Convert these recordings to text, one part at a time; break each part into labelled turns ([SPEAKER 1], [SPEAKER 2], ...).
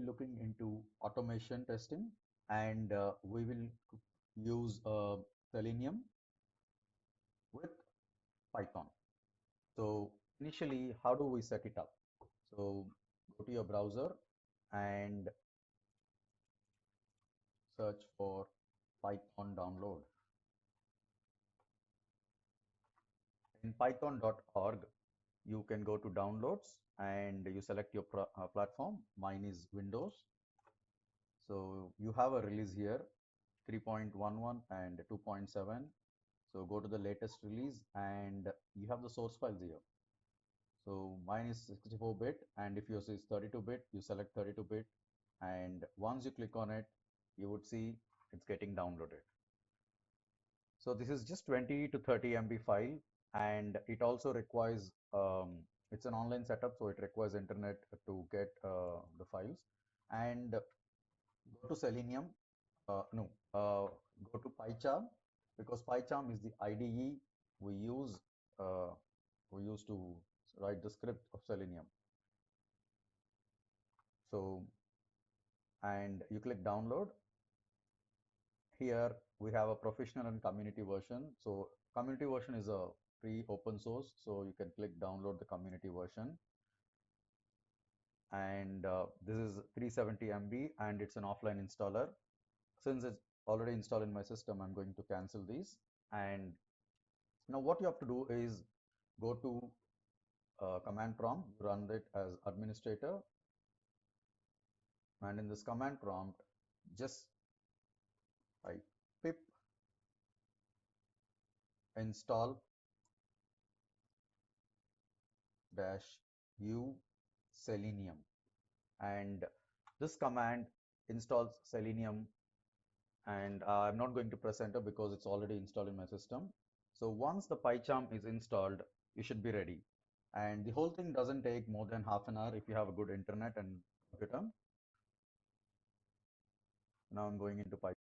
[SPEAKER 1] be looking into automation testing, and we will use Selenium with Python. So initially, how do we set it up? So go to your browser and search for Python download. In python.org, you can go to downloads and you select your platform. Mine is Windows. So you have a release here, 3.11 and 2.7. So go to the latest release and you have the source files here. So mine is 64-bit, and if yours is 32-bit, you select 32-bit, and once you click on it, you would see it's getting downloaded. So this is just 20 to 30 MB file, and it also requires, it's an online setup, so it requires internet to get the files. And go to Selenium, go to PyCharm, because PyCharm is the IDE we use uh, to write the script of Selenium. So, and you click download. Here we have a professional and community version. So community version is a free open source, so you can click download the community version. And this is 370 MB and it's an offline installer. Since it's already installed in my system, I'm going to cancel these. And now what you have to do is go to command prompt, run it as administrator, and in this command prompt, just type pip install -u Selenium, and this command installs Selenium, and I'm not going to press enter because it's already installed in my system. So once the PyCharm is installed, you should be ready. And the whole thing doesn't take more than half an hour if you have a good internet and computer. Now I'm going into PyCharm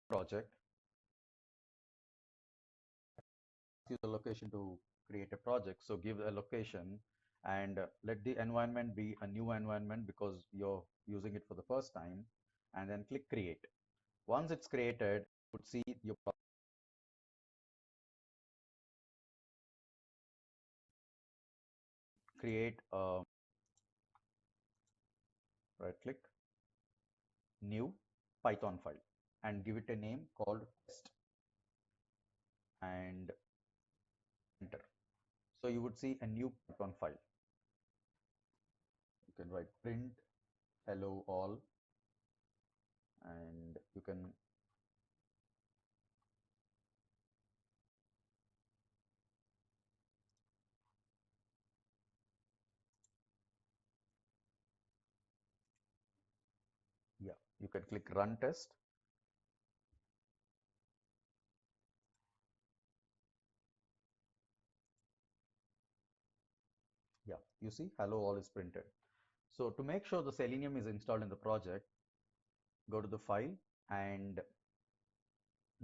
[SPEAKER 1] project. Use the location to create a project. So give a location and let the environment be a new environment because you're using it for the first time, and then click create. Once it's created, you would see your create a right click new Python file and give it a name called test and enter. So you would see a new Python file. You can write print hello all, and you can you can click run test. You see hello all is printed. So to make sure the Selenium is installed in the project, go to the file and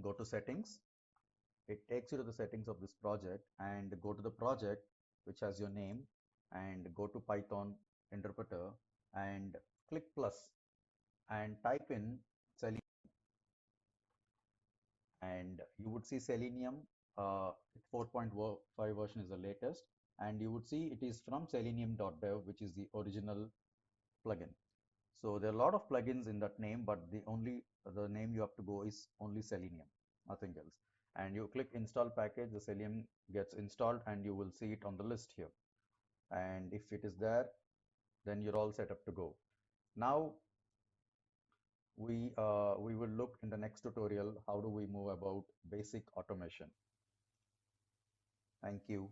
[SPEAKER 1] go to settings. It takes you to the settings of this project, and go to the project which has your name and go to Python interpreter and click plus and type in Selenium, and you would see Selenium 4.5 version is the latest, and you would see it is from selenium.dev, which is the original plugin. So there are a lot of plugins in that name, but the name you have to go is only Selenium, nothing else. And you click install package, the Selenium gets installed, and you will see it on the list here. And if it is there, then you're all set up to go. Now we will look in the next tutorial how do we move about basic automation. Thank you.